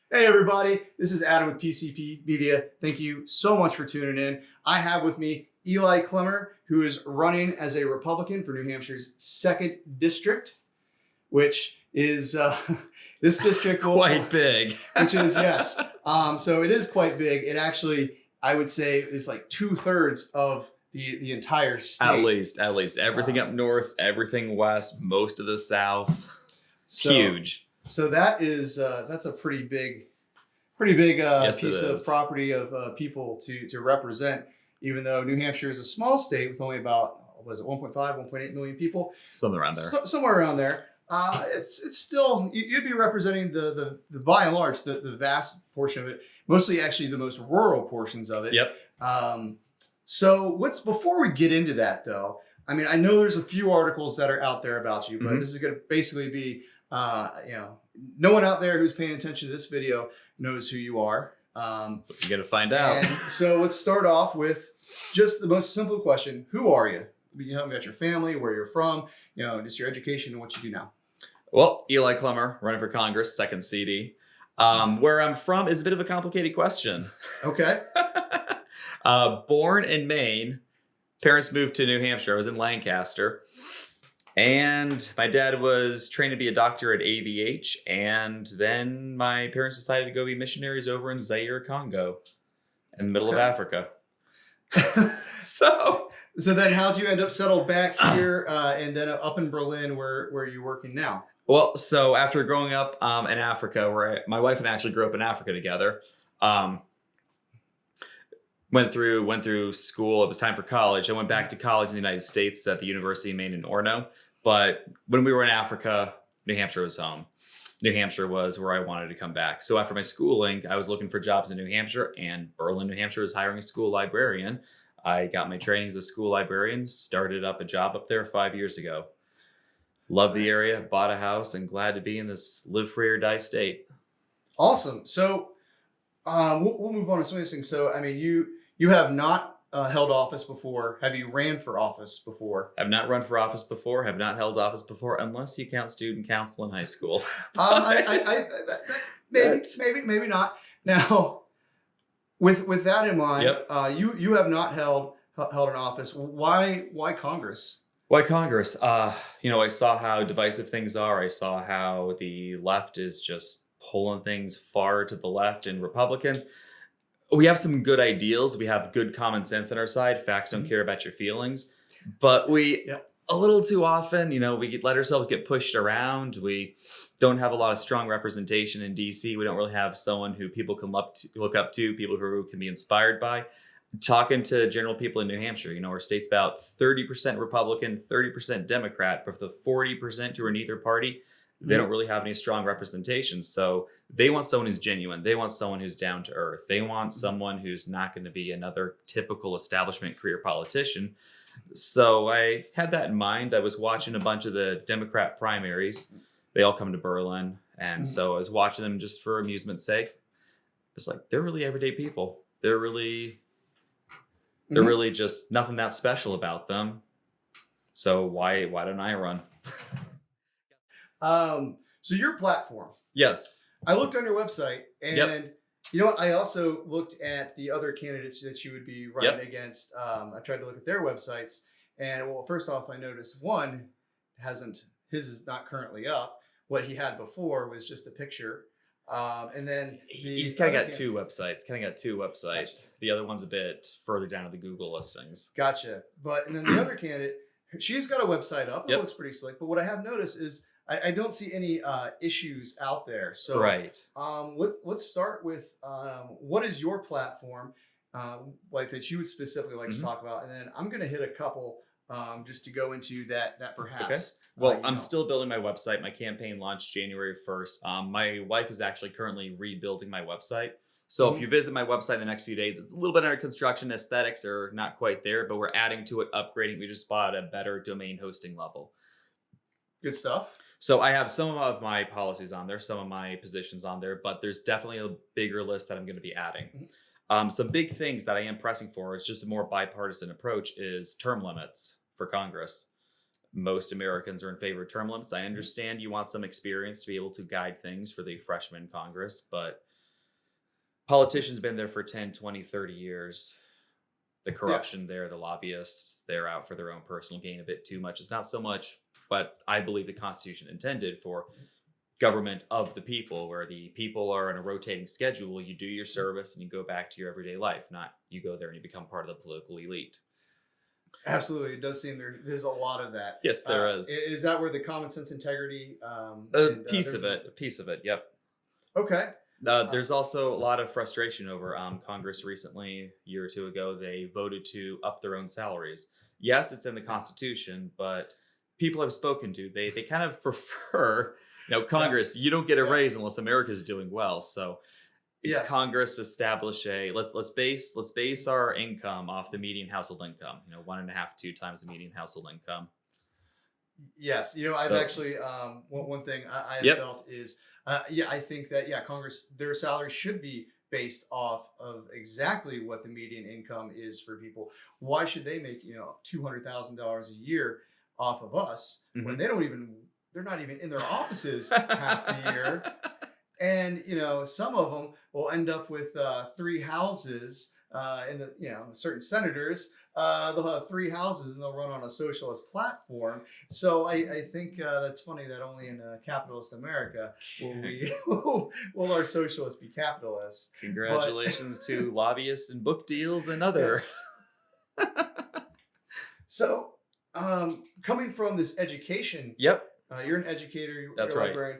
Hey everybody, this is Adam with PCP Media. Thank you so much for tuning in. I have with me Eli Clemmer, who is running as a Republican for New Hampshire's 2nd District, which is this district quite big. Which is, yes. So it is quite big. It actually, I would say, is like 2/3 of the entire state. At least. Everything up north, everything west, most of the south. Huge. So that is that's a pretty big Yes, piece of property of people to represent. Even though New Hampshire is a small state with only about 1.5, 1.8 million people, somewhere around there. Somewhere around there. It's still, you'd be representing the by and large the vast portion of it, mostly actually the most rural portions of it. Yep. So before we get into that though, I mean, I know there's a few articles that are out there about you, but this is going to basically be, no one out there who's paying attention to this video knows who you are. You got to find out. And so let's start off with just the most simple question. Who are you? You tell me about your family, where you're from, just your education and what you do now. Well, Eli Clemmer, running for Congress, 2nd CD. Where I'm from is a bit of a complicated question. Okay. Born in Maine. Parents moved to New Hampshire. I was in Lancaster. And my dad was trained to be a doctor at AVH. And then my parents decided to go be missionaries over in Zaire, Congo, in the middle of Africa. So then how'd you end up settled back here and then up in Berlin where you're working now? Well, so after growing up in Africa, where my wife and I actually grew up in Africa together, went through school. It was time for college. I went back to college in the United States at the University of Maine in Orono. But when we were in Africa, New Hampshire was home. New Hampshire was where I wanted to come back. So after my schooling, I was looking for jobs in New Hampshire, and Berlin, New Hampshire was hiring a school librarian. I got my training as a school librarian, started up a job up there 5 years ago. Love the area, bought a house, and glad to be in this live free or die state. Awesome. So we'll move on to some of these things. So, I mean, you have not held office before. Have you ran for office before? I've not run for office before, have not held office before, unless you count student council in high school. Maybe not. Now, with that in mind, you have not held an office. Why Congress? Why Congress? I saw how divisive things are. I saw how the left is just pulling things far to the left, and Republicans. We have some good ideals. We have good common sense on our side. Facts don't care about your feelings. But we, a little too often, we let ourselves get pushed around. We don't have a lot of strong representation in DC. We don't really have someone who people can look up to, people who can be inspired by. Talking to general people in New Hampshire, our state's about 30% Republican, 30% Democrat, but for the 40% who are neither party, they don't really have any strong representation. So they want someone who's genuine. They want someone who's down to earth. They want someone who's not going to be another typical establishment career politician. So I had that in mind. I was watching a bunch of the Democrat primaries. They all come to Berlin. And so I was watching them just for amusement's sake. It's like, they're really everyday people. They're really just nothing that special about them. So why don't I run? So your platform. Yes. I looked on your website, and you know what? I also looked at the other candidates that you would be running against. I tried to look at their websites, and first off, I noticed one his is not currently up. What he had before was just a picture. And then he's kind of got two websites. Gotcha. The other one's a bit further down in the Google listings. Gotcha. And then the other candidate, she's got a website up. It looks pretty slick. But what I have noticed is I don't see any issues out there. So let's start with what is your platform like that you would specifically like to talk about, and then I'm going to hit a couple just to go into that perhaps. Okay. Well, I'm still building my website. My campaign launched January 1st. My wife is actually currently rebuilding my website. So if you visit my website in the next few days, it's a little bit under construction. Aesthetics are not quite there, but we're adding to it, upgrading. We just bought a better domain hosting level. Good stuff. So I have some of my policies on there, some of my positions on there, but there's definitely a bigger list that I'm going to be adding. Some big things that I am pressing for, it's just a more bipartisan approach, is term limits for Congress. most Americans are in favor of term limits. I understand you want some experience to be able to guide things for the freshman in Congress, but politicians have been there for 10, 20, 30 years. The corruption there, the lobbyists, they're out for their own personal gain a bit too much. It's not so much, but I believe the Constitution intended for government of the people, where the people are on a rotating schedule. You do your service and you go back to your everyday life, not you go there and you become part of the political elite. Absolutely. It does seem there's a lot of that. Yes, there is. Is that where the common sense integrity? A piece of it. Yep. Okay. There's also a lot of frustration over Congress recently, a year or two ago. They voted to up their own salaries. Yes, it's in the Constitution, but people I've spoken to, they kind of prefer, Congress, you don't get a raise unless America's doing well. So yes. Congress establish let's base our income off the median household income, 1.5, 2 times the median household income. Yes. I've actually, one thing I have felt is, I think that, Congress, their salary should be based off of exactly what the median income is for people. Why should they make, $200,000 a year off of us when they're not even in their offices half the year? And, some of them will end up with 3 houses in the, certain senators, they'll have 3 houses and they'll run on a socialist platform. So I think that's funny that only in capitalist America will our socialists be capitalists. Congratulations to lobbyists and book deals and other. Yes. So coming from this education, you're an educator, you're a librarian.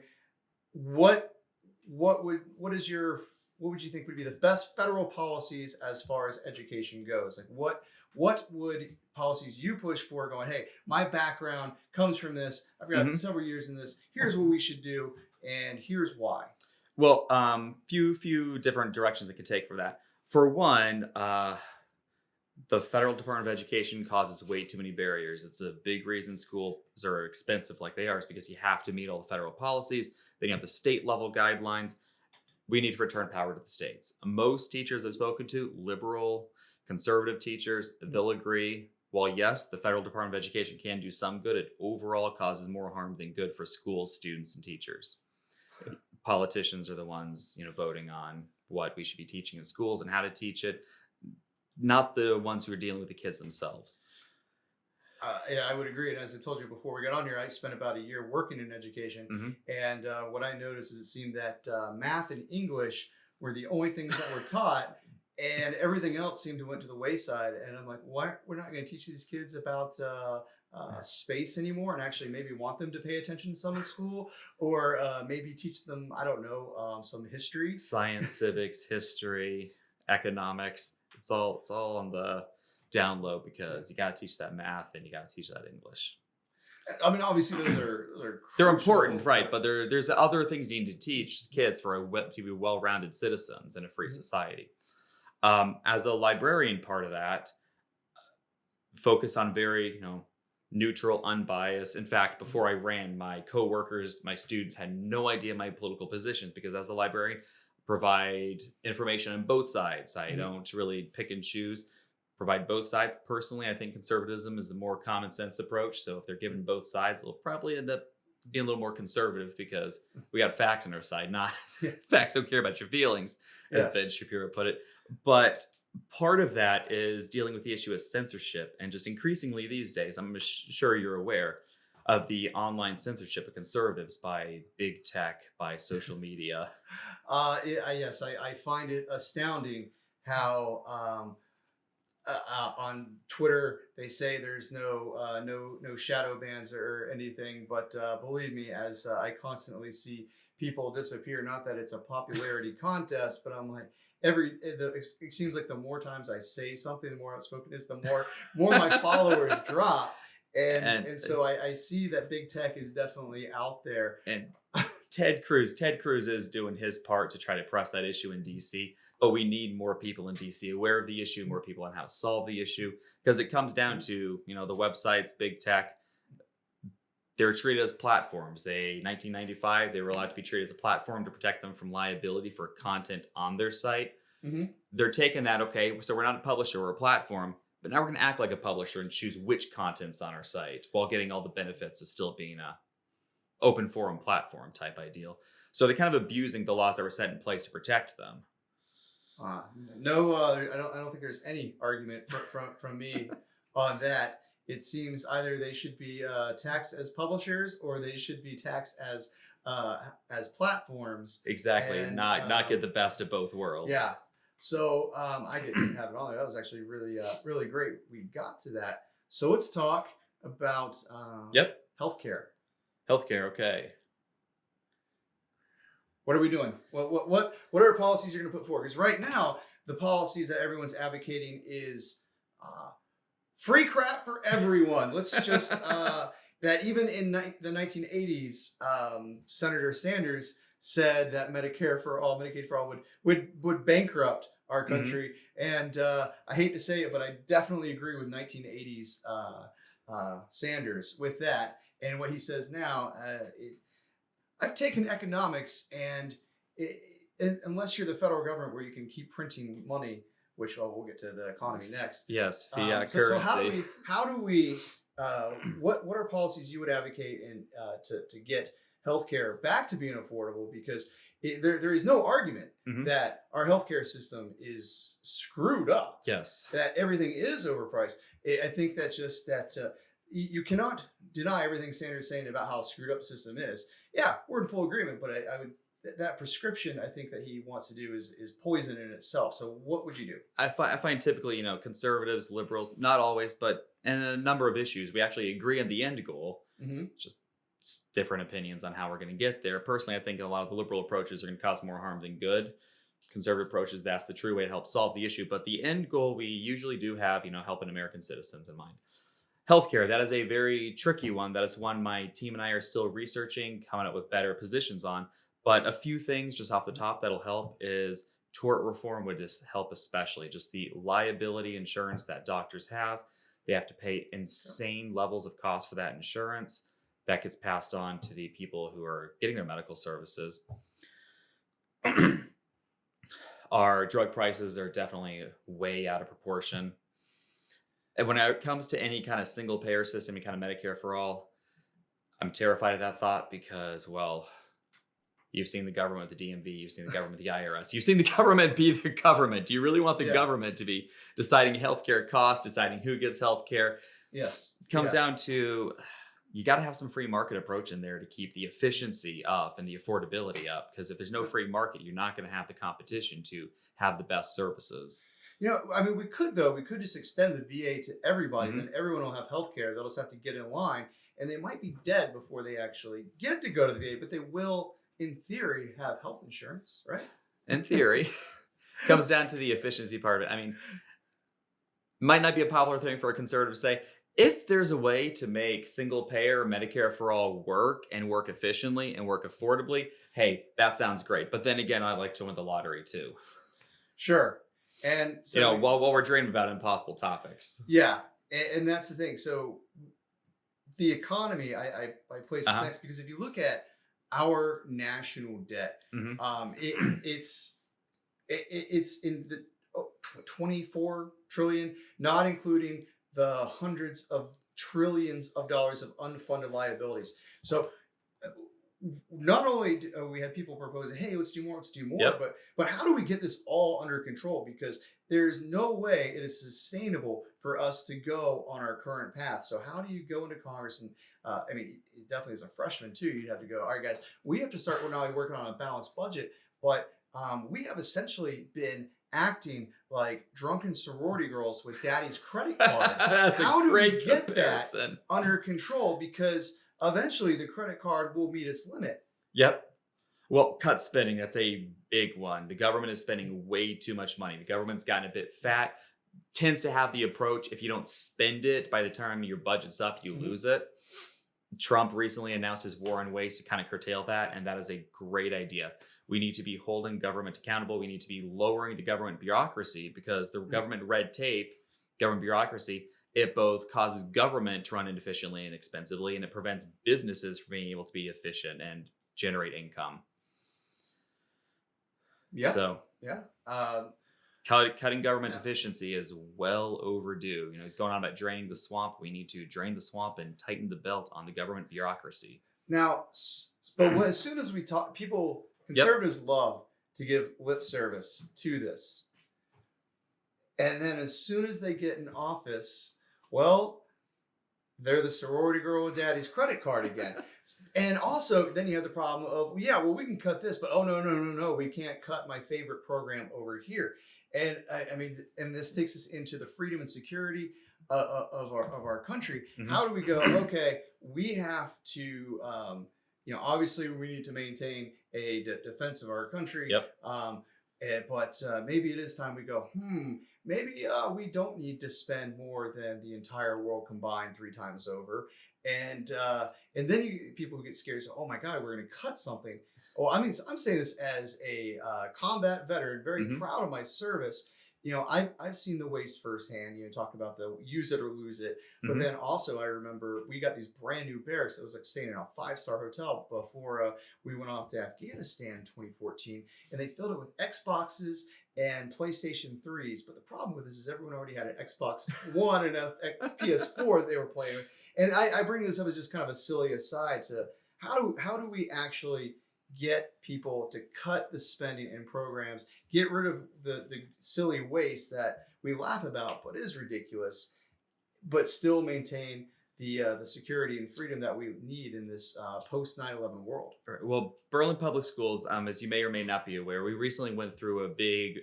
What would you think would be the best federal policies as far as education goes? Like what would policies you push for going, hey, my background comes from this. I've got several years in this. Here's what we should do. And here's why. Well, few different directions it could take for that. For one, the Federal Department of Education causes way too many barriers. It's a big reason schools are expensive like they are, is because you have to meet all the federal policies. Then you have the state level guidelines. We need to return power to the states. Most teachers I've spoken to, liberal, conservative teachers, they'll agree, while yes, the Federal Department of Education can do some good, it overall causes more harm than good for schools, students, and teachers. Politicians are the ones, voting on what we should be teaching in schools and how to teach it, not the ones who are dealing with the kids themselves. I would agree. And as I told you before we got on here, I spent about a year working in education. And what I noticed is it seemed that math and English were the only things that were taught, and everything else seemed to went to the wayside. And I'm like, why? We're not going to teach these kids about space anymore, and actually maybe want them to pay attention to some in school, or maybe teach them, I don't know, some history. Science, civics, history, economics. It's all on the down low, because you got to teach that math and you got to teach that English. I mean, obviously those are they're important, right? But there's other things you need to teach kids to be well-rounded citizens in a free society. As a librarian, part of that, focus on very neutral, unbiased. In fact, before I ran, my coworkers, my students had no idea my political positions, because as a librarian, provide information on both sides. I don't really pick and choose. Provide both sides. Personally, I think conservatism is the more common sense approach. So if they're given both sides, they'll probably end up being a little more conservative, because we got facts on our side, not facts don't care about your feelings, as Ben Shapiro put it. But part of that is dealing with the issue of censorship, and just increasingly these days, I'm sure you're aware of the online censorship of conservatives by big tech, by social media. Yes, I find it astounding how on Twitter they say there's no shadow bans or anything, but believe me, as I constantly see people disappear, not that it's a popularity contest, but I'm like, it seems like the more times I say something, the more outspoken it is, the more my followers drop. And so I see that big tech is definitely out there. And Ted Cruz is doing his part to try to press that issue in DC. But we need more people in DC aware of the issue, more people on how to solve the issue, because it comes down to, the websites, big tech, they're treated as platforms. 1995, they were allowed to be treated as a platform to protect them from liability for content on their site. They're taking that, okay, so we're not a publisher or a platform. But now we're going to act like a publisher and choose which content's on our site while getting all the benefits of still being a open forum platform type ideal. So they're kind of abusing the laws that were set in place to protect them. No, I don't think there's any argument from me on that. It seems either they should be taxed as publishers or they should be taxed as platforms. Exactly, and not get the best of both worlds. Yeah. So I didn't have it on there. That was actually really great. We got to that. So let's talk about healthcare. Healthcare, okay. What are we doing? What are policies you're going to put forward? Because right now, the policies that everyone's advocating is free crap for everyone. Let's just that even in the 1980s, Senator Sanders said that Medicaid for all would bankrupt our country. And I hate to say it, but I definitely agree with 1980s Sanders with that. And what he says now, I've taken economics, and unless you're the federal government where you can keep printing money, which we'll get to the economy next. Yes, fiat currency. So how do we what are policies you would advocate to get healthcare back to being affordable? Because there is no argument that our healthcare system is screwed up. Yes, that everything is overpriced. I think that's just that you cannot deny everything Sanders is saying about how screwed up the system is. Yeah, we're in full agreement, but I would that prescription I think that he wants to do is poison in itself. So what would you do? I find typically, conservatives, liberals, not always, but in a number of issues, we actually agree on the end goal. Just different opinions on how we're going to get there. Personally, I think a lot of the liberal approaches are going to cause more harm than good. Conservative approaches, that's the true way to help solve the issue. But the end goal, we usually do have, helping American citizens in mind. Healthcare, that is a very tricky one. That is one my team and I are still researching, coming up with better positions on. But a few things just off the top that'll help is tort reform would just help, especially just the liability insurance that doctors have. They have to pay insane levels of cost for that insurance. That gets passed on to the people who are getting their medical services. Our drug prices are definitely way out of proportion. And when it comes to any kind of single payer system, any kind of Medicare for all, I'm terrified of that thought because, well, you've seen the government with the DMV, you've seen the government with the IRS, you've seen the government be the government. Do you really want the government to be deciding healthcare costs, deciding who gets healthcare? Yes. It comes down to, you got to have some free market approach in there to keep the efficiency up and the affordability up. Because if there's no free market, you're not going to have the competition to have the best services. We could just extend the VA to everybody, and then everyone will have healthcare. They'll just have to get in line, and they might be dead before they actually get to go to the VA, but they will, in theory, have health insurance, right? In theory. Comes down to the efficiency part of it. Might not be a popular thing for a conservative to say. If there's a way to make single payer Medicare for all work and work efficiently and work affordably, hey, that sounds great. But then again, I'd like to win the lottery too. Sure. And so, while we're dreaming about impossible topics. Yeah. And that's the thing. So the economy, I place this next because if you look at our national debt, it's in the 24 trillion, not including the hundreds of trillions of dollars of unfunded liabilities. So not only do we have people proposing, hey, let's do more, but how do we get this all under control? Because there's no way it is sustainable for us to go on our current path. So how do you go into Congress? And definitely as a freshman too, you'd have to go, all right, guys, we have to start, we're now working on a balanced budget, but we have essentially been acting like drunken sorority girls with daddy's credit card. That's how a great do we get comparison. That under control? Because eventually the credit card will meet its limit. Yep. Well, cut spending, that's a big one. The government is spending way too much money. The government's gotten a bit fat, tends to have the approach, if you don't spend it, by the time your budget's up, you lose it. Trump recently announced his war on waste to kind of curtail that, and that is a great idea. We need to be holding government accountable. We need to be lowering the government bureaucracy because the government red tape, government bureaucracy, it both causes government to run inefficiently and expensively, and it prevents businesses from being able to be efficient and generate income. Yeah. So, Cutting government efficiency is well overdue. He's going on about draining the swamp. We need to drain the swamp and tighten the belt on the government bureaucracy. Now, but as soon as we talk, conservatives love to give lip service to this. And then as soon as they get in office, well, they're the sorority girl with daddy's credit card again. And also, then you have the problem of, we can cut this, but no, we can't cut my favorite program over here. And and this takes us into the freedom and security of our country. Mm-hmm. How do we go? Okay, we have to, obviously we need to maintain a defense of our country. Yep. But maybe it is time we go, maybe we don't need to spend more than the entire world combined 3 times over. And then people get scared. So, oh my God, we're going to cut something. Well, I'm saying this as a combat veteran, very proud of my service. I've seen the waste firsthand. Talk about the use it or lose it. But then also, I remember we got these brand new barracks that was like staying in a 5-star hotel before we went off to Afghanistan in 2014, and they filled it with Xboxes and PlayStation 3s. But the problem with this is everyone already had an Xbox One and a PS4 that they were playing with. And I bring this up as just kind of a silly aside to how do we actually get people to cut the spending in programs, get rid of the silly waste that we laugh about but is ridiculous, but still maintain the security and freedom that we need in this post 9/11 world. Right. Well, Berlin Public Schools, as you may or may not be aware, we recently went through a big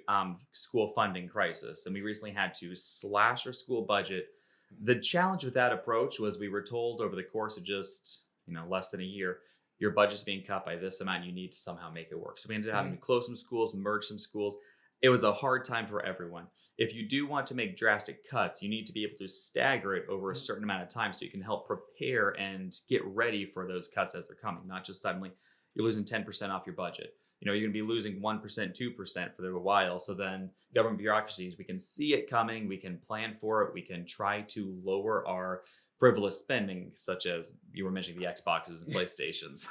school funding crisis, and we recently had to slash our school budget. The challenge with that approach was we were told over the course of just less than a year, your budget's being cut by this amount. You need to somehow make it work. So we ended up having to close some schools, merge some schools. It was a hard time for everyone. If you do want to make drastic cuts, you need to be able to stagger it over a certain amount of time so you can help prepare and get ready for those cuts as they're coming. Not just suddenly you're losing 10% off your budget. You're going to be losing 1%, 2% for a while. So then government bureaucracies, we can see it coming. We can plan for it. We can try to lower our frivolous spending, such as you were mentioning the Xboxes and PlayStations.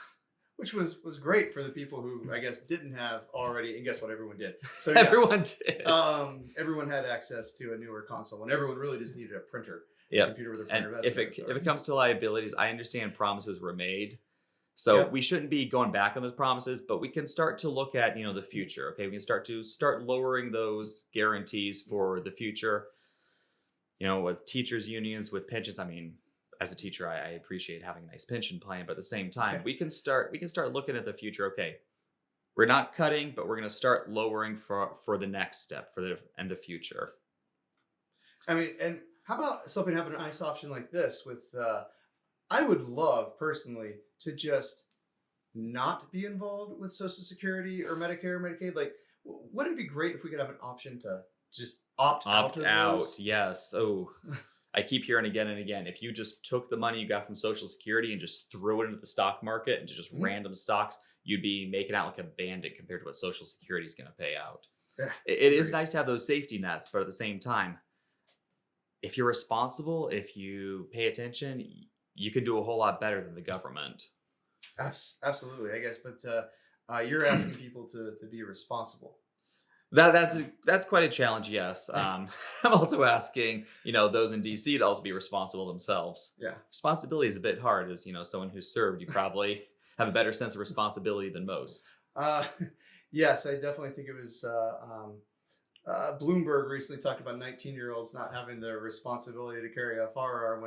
Which was great for the people who, I guess, didn't have already. And guess what? Everyone did. So yes, everyone did. Everyone had access to a newer console, and everyone really just needed a printer. Yeah. Computer with a printer. And if it comes to liabilities, I understand promises were made. So we shouldn't be going back on those promises, but we can start to look at, the future. Okay, we can start lowering those guarantees for the future. With teachers unions, with pensions. As a teacher, I appreciate having a nice pension plan, but at the same time, we can start looking at the future. Okay, we're not cutting, but we're going to start lowering for the next step and the future. And how about something having a nice option like this with I would love personally to just not be involved with Social Security or Medicare or Medicaid. Like, wouldn't it be great if we could have an option to just opt out? Yes. Oh, I keep hearing again and again. If you just took the money you got from Social Security and just threw it into the stock market and just random stocks, you'd be making out like a bandit compared to what Social Security is going to pay out. Yeah, it is nice to have those safety nets, but at the same time, if you're responsible, if you pay attention, you can do a whole lot better than the government. Absolutely, I guess. But you're asking people to be responsible. That's quite a challenge. Yes. I'm also asking, those in DC to also be responsible themselves. Yeah. Responsibility is a bit hard as, someone who's served. You probably have a better sense of responsibility than most. Yes, I definitely think it was Bloomberg recently talked about 19-year-olds not having the responsibility to carry a firearm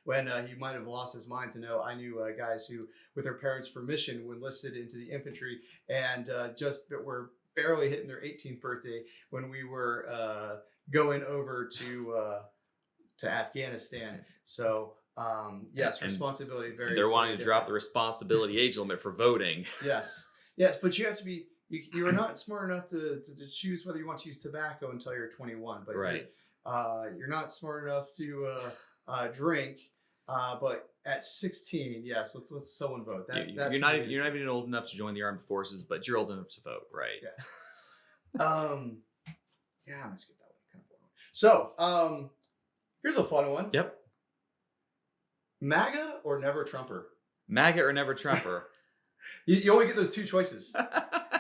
when he might have lost his mind. I knew guys who, with their parents' permission, were enlisted into the infantry and just were barely hitting their 18th birthday when we were going over to Afghanistan. So yes, responsibility. They're wanting to drop the responsibility age limit for voting. Yes, but you have to be. You are not smart enough to choose whether you want to use tobacco until you're 21. But right. You're not smart enough to drink. But at 16, yes, let's someone vote. You're not even old enough to join the armed forces, but you're old enough to vote, right? Yeah. Yeah, I'm gonna skip that one. Kind of boring. So, here's a fun one. Yep. MAGA or never Trumper? MAGA or never Trumper? You only get those two choices.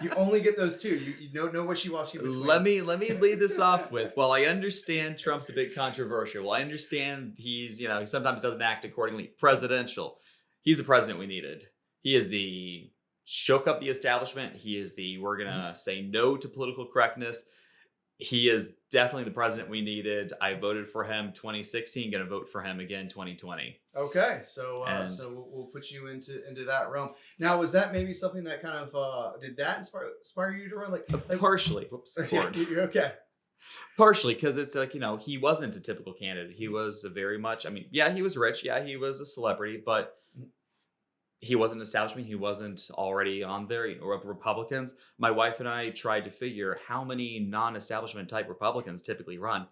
You only get those two. You know no wishy-washy between. Let me lead this off with, well, I understand Trump's a bit controversial. Well, I understand he's, he sometimes doesn't act accordingly. Presidential. He's the president we needed. He is the shook up the establishment. He is we're going to say no to political correctness. He is definitely the president we needed. I voted for him 2016, going to vote for him again 2020. Okay, so we'll put you into that realm. Now, was that maybe something that kind of did that inspire you to run? Like partially. Whoops. You're okay. Partially, because it's like, he wasn't a typical candidate. He was very much, yeah, he was rich. Yeah, he was a celebrity, but he wasn't establishment. He wasn't already on there. Or Republicans. My wife and I tried to figure how many non-establishment type Republicans typically run.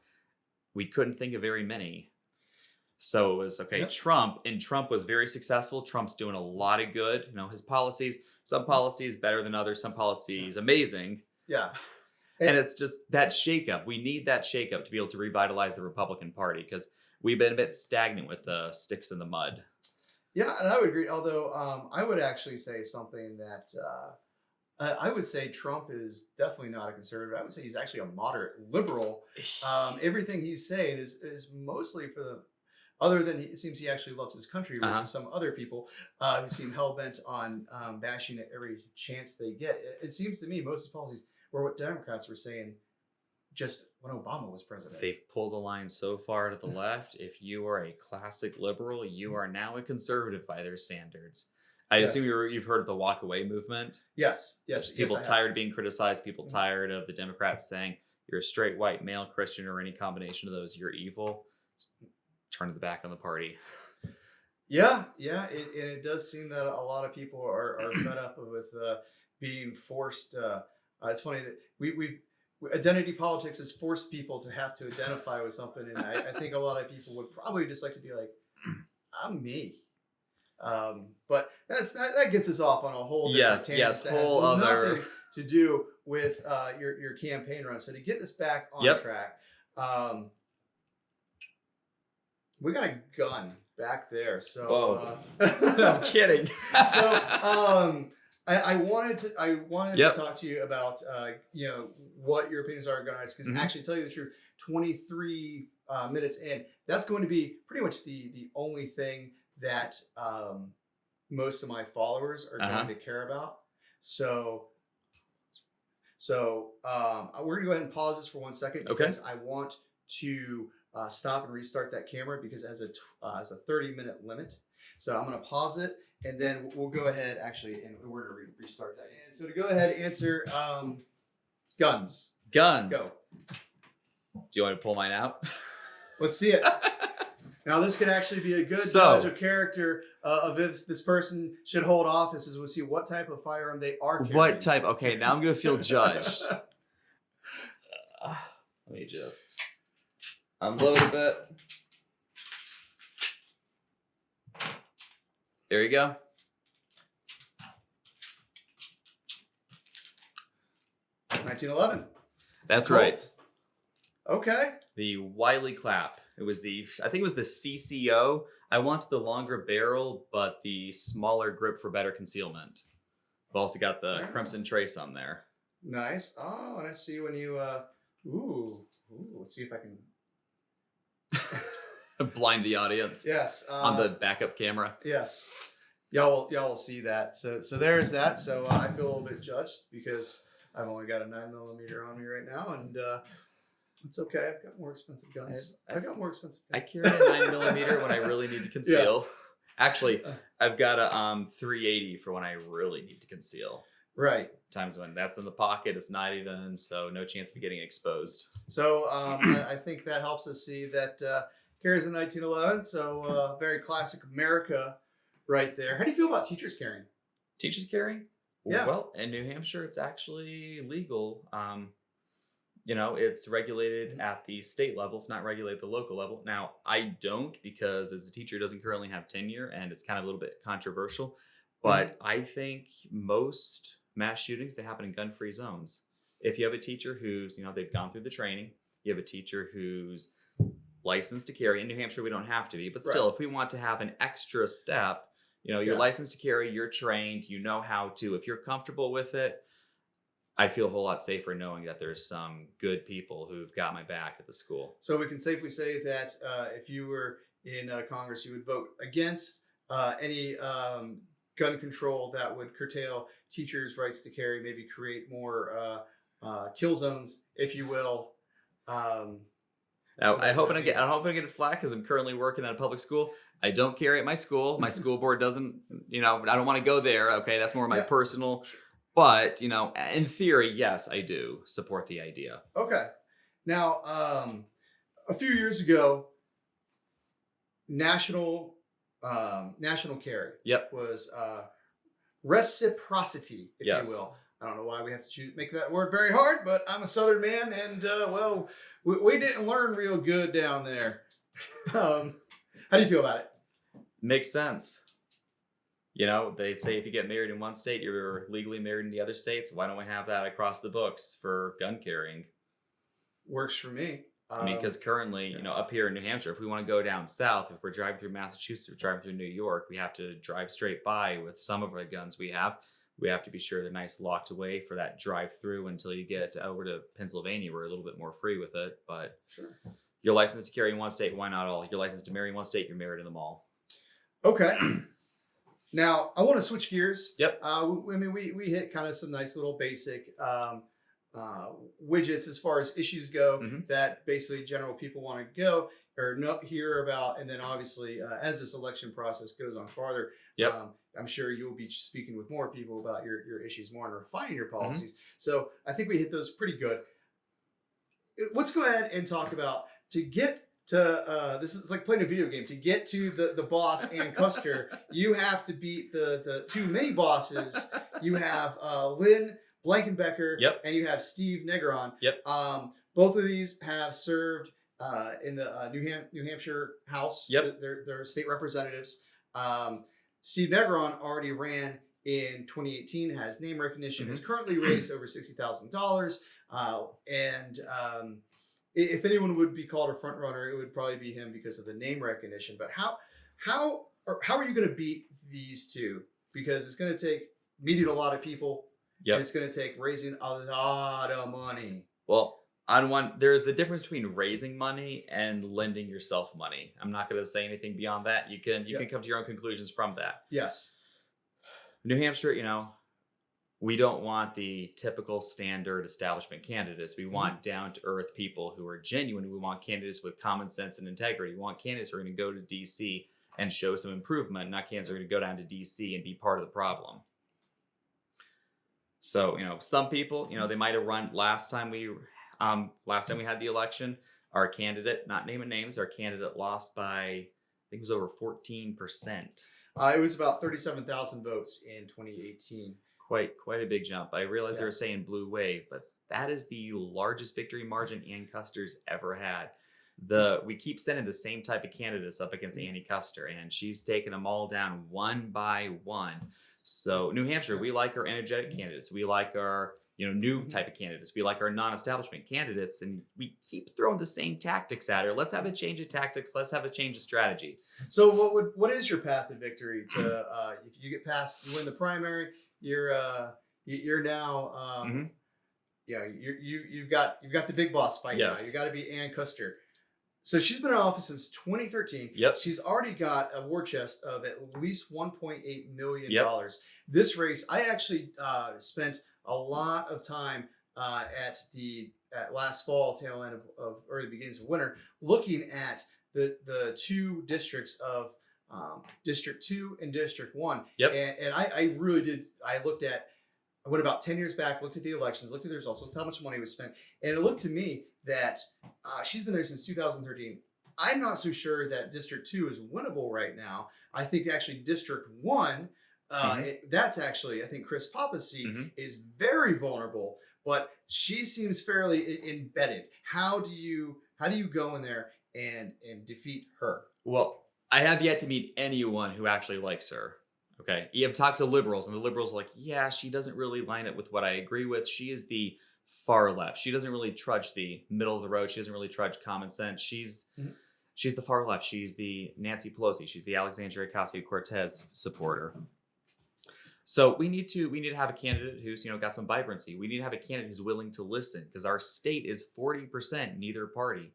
We couldn't think of very many. So it was, okay, yep. Trump was very successful. Trump's doing a lot of good. His policies, some policies better than others, some policies amazing. Yeah. And it's just that shakeup. We need that shakeup to be able to revitalize the Republican Party, because we've been a bit stagnant with the sticks in the mud. Yeah, and I would agree. Although I would actually say something that I would say Trump is definitely not a conservative. I would say he's actually a moderate liberal. Everything he's saying is mostly for the, other than it seems he actually loves his country versus some other people who seem hell-bent on bashing it every chance they get. It seems to me most of his policies were what Democrats were saying just when Obama was president. They've pulled the line so far to the left. If you are a classic liberal, you are now a conservative by their standards. I assume you've heard of the walk away movement. Yes. People tired of being criticized, people tired of the Democrats saying you're a straight white male Christian or any combination of those, you're evil. Just turn the back on the party. Yeah. It does seem that a lot of people are fed up with being forced. It's funny that we've identity politics has forced people to have to identify with something, and I think a lot of people would probably just like to be like, I'm me. But that gets us off on a whole different tangent that has nothing to do with your campaign run. So to get this back on track, we got a gun back there. So I'm kidding. So I wanted to talk to you about what your opinions are on gun rights, because actually, to tell you the truth, 23 minutes in, that's going to be pretty much the only thing that most of my followers are going to care about. So we're gonna go ahead and pause this for 1 second because I want to stop and restart that camera because it has a 30-minute limit. So I'm gonna pause it, and then we'll go ahead and we're gonna restart that. And so to go ahead and answer guns. Go. Do you want to pull mine out? Let's see it. Now, this could actually be a good judge of character of if this person should hold office, as we'll see what type of firearm they are carrying. What type? Okay, now I'm going to feel judged. Let me just unload a bit. There you go. $1911. That's right. Okay. The Wiley clap. It was I think it was the CCO. I wanted the longer barrel, but the smaller grip for better concealment. We've also got the Crimson Trace on there. Nice. Oh, and I see when you, let's see if I can. Blind the audience. Yes. On the backup camera. Yes. Y'all will see that. So there's that. So I feel a little bit judged because I've only got a 9mm on me right now, and it's okay. I've got more expensive guns. I've got more expensive guns. I carry a 9mm when I really need to conceal. Yeah. Actually, I've got a 380 for when I really need to conceal. Right. Times when that's in the pocket, it's not even, so no chance of getting exposed. So I think that helps us see that carries a 1911. So very classic America right there. How do you feel about teachers carrying? Teachers carrying? Yeah. Well, in New Hampshire, it's actually legal. It's regulated at the state level. It's not regulated at the local level. Now, I don't, because as a teacher, it doesn't currently have tenure, and it's kind of a little bit controversial. But I think most mass shootings, they happen in gun-free zones. If you have a teacher who's, they've gone through the training, you have a teacher who's licensed to carry. In New Hampshire, we don't have to be. But still, if we want to have an extra step, you're licensed to carry, you're trained, you know how to. If you're comfortable with it, I feel a whole lot safer knowing that there's some good people who've got my back at the school. So we can safely say that if you were in Congress, you would vote against any gun control that would curtail teachers' rights to carry, maybe create more kill zones, if you will. Now, I hope I get flack because I'm currently working at a public school. I don't carry at my school. My school board doesn't, I don't want to go there. Okay, that's more my personal. But, in theory, yes, I do support the idea. Okay. Now, a few years ago, national carry was reciprocity, if you will. I don't know why we have to make that word very hard, but I'm a Southern man, and we didn't learn real good down there. How do you feel about it? Makes sense. They say if you get married in one state, you're legally married in the other states. Why don't we have that across the books for gun carrying? Works for me. Because currently, up here in New Hampshire, if we want to go down south, if we're driving through Massachusetts, or driving through New York, we have to drive straight by with some of the guns we have. We have to be sure they're nice locked away for that drive through until you get over to Pennsylvania. We're a little bit more free with it, but sure. You're licensed to carry in one state. Why not all? You're licensed to marry in one state. You're married in them all. Okay. Now I want to switch gears. Yep. We hit kind of some nice little basic widgets as far as issues go that basically general people want to go or not hear about, and then obviously as this election process goes on farther, I'm sure you'll be speaking with more people about your issues more and refining your policies. So I think we hit those pretty good. Let's go ahead and talk about to get to this is like playing a video game. To get to the boss and Custer, you have to beat the two mini bosses. You have Lynn Blankenbecker and you have Steve Negron. Both of these have served in the New Hampshire House. They're state representatives. Steve Negron already ran in 2018, has name recognition, has currently raised over $60,000. And if anyone would be called a front runner, it would probably be him because of the name recognition. But how are you going to beat these two? Because it's going to take meeting a lot of people. And it's going to take raising a lot of money. Well, there's the difference between raising money and lending yourself money. I'm not going to say anything beyond that. You can come to your own conclusions from that. Yes. New Hampshire, we don't want the typical standard establishment candidates. We want down-to-earth people who are genuine. We want candidates with common sense and integrity. We want candidates who are going to go to D.C. and show some improvement, not candidates who are going to go down to D.C. and be part of the problem. So, some people, they might have run last time we had the election. Our candidate, not naming names, our candidate lost by, I think it was over 14%. It was about 37,000 votes in 2018. Quite a big jump. I realize they were saying blue wave, but that is the largest victory margin Ann Custer's ever had. We keep sending the same type of candidates up against Annie Custer, and she's taken them all down one by one. So New Hampshire, we like our energetic candidates. We like our new type of candidates. We like our non-establishment candidates, and we keep throwing the same tactics at her. Let's have a change of tactics. Let's have a change of strategy. So what is your path to victory? To if you get past, you win the primary, you're now you've got the big boss fight now. You got to be Ann Custer. So she's been in office since 2013. She's already got a war chest of at least $1.8 million. This race, I actually spent a lot of time at last fall, tail end of early beginnings of winter, looking at the two districts of District 2 and District 1. And I really did. I went about 10 years back, looked at the elections, looked at the results, looked at how much money was spent. And it looked to me that she's been there since 2013. I'm not so sure that District 2 is winnable right now. I think actually District 1, that's actually, I think Chris Papa's seat is very vulnerable, but she seems fairly embedded. How do you go in there and defeat her? Well, I have yet to meet anyone who actually likes her. Okay. You have talked to liberals, and the liberals are like, yeah, she doesn't really line up with what I agree with. She is the far left. She doesn't really trudge the middle of the road. She doesn't really trudge common sense. She's the far left. She's the Nancy Pelosi. She's the Alexandria Ocasio-Cortez supporter. So we need to have a candidate who's got some vibrancy. We need to have a candidate who's willing to listen, because our state is 40% neither party.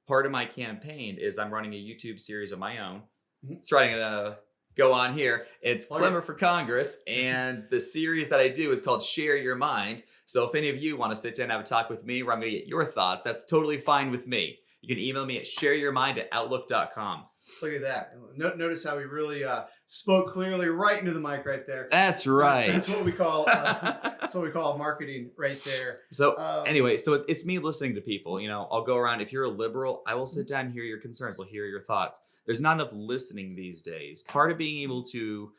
Part of my campaign is I'm running a YouTube series of my own. It's starting to go on here. It's Clemmer for Congress, and the series that I do is called Share Your Mind. So if any of you want to sit down and have a talk with me where I'm going to get your thoughts, that's totally fine with me. You can email me at shareyourmind@outlook.com. Look at that. Notice how we really spoke clearly right into the mic right there. That's right. That's what we call marketing right there. So anyway, so it's me listening to people. I'll go around. If you're a liberal, I will sit down and hear your concerns. I'll hear your thoughts. There's not enough listening these days. Part of being able to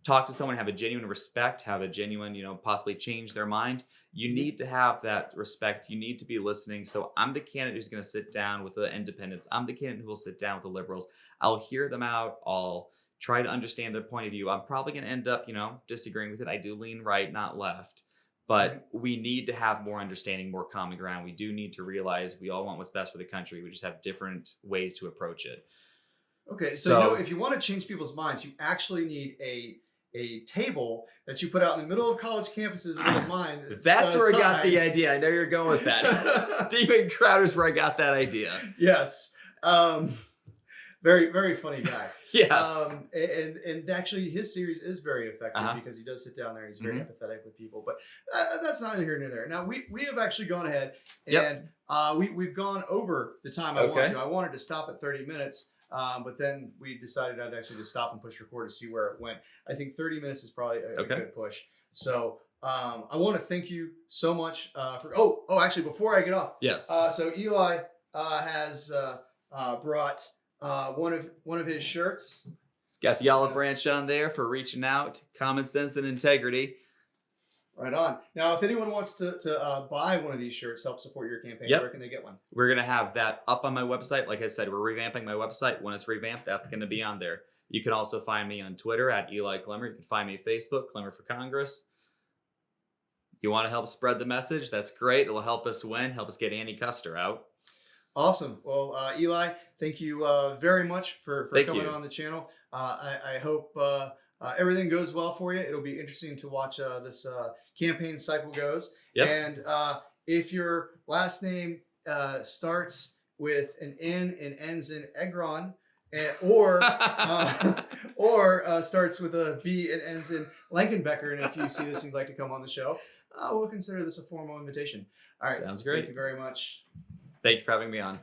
talk to someone, have a genuine respect, have a genuine, possibly change their mind, you need to have that respect. You need to be listening. So I'm the candidate who's going to sit down with the independents. I'm the candidate who will sit down with the liberals. I'll hear them out. I'll try to understand their point of view. I'm probably going to end up, disagreeing with it. I do lean right, not left. But we need to have more understanding, more common ground. We do need to realize we all want what's best for the country. We just have different ways to approach it. Okay, so if you want to change people's minds, you actually need a table that you put out in the middle of college campuses with a mind. That's where I got the idea. I know you're going with that. Steven Crowder's where I got that idea. Yes. Very, very funny guy. Yes. And actually his series is very effective because he does sit down there and he's very empathetic with people. But that's neither here nor there. Now, we have actually gone ahead and we've gone over the time I wanted to. I wanted to stop at 30 minutes. But then we decided I'd actually just stop and push record to see where it went. I think 30 minutes is probably a good push. So I want to thank you so much for. Actually, before I get off, yes. So Eli has brought one of his shirts. It's got the olive branch on there for reaching out, common sense and integrity. Right on. Now, if anyone wants to buy one of these shirts, help support your campaign, where can they get one? We're going to have that up on my website. Like I said, we're revamping my website. When it's revamped, that's going to be on there. You can also find me on Twitter at Eli Clemmer. You can find me on Facebook, Clemmer for Congress. You want to help spread the message? That's great. It'll help us win, help us get Andy Custer out. Awesome. Well, Eli, thank you very much for coming on the channel. I hope everything goes well for you. It'll be interesting to watch this campaign cycle goes. Yep. And if your last name starts with an N and ends in Egron, or starts with a B and ends in Lankenbecker, and if you see this and you'd like to come on the show, we'll consider this a formal invitation. All right. Sounds great. Thank you very much. Thank you for having me on.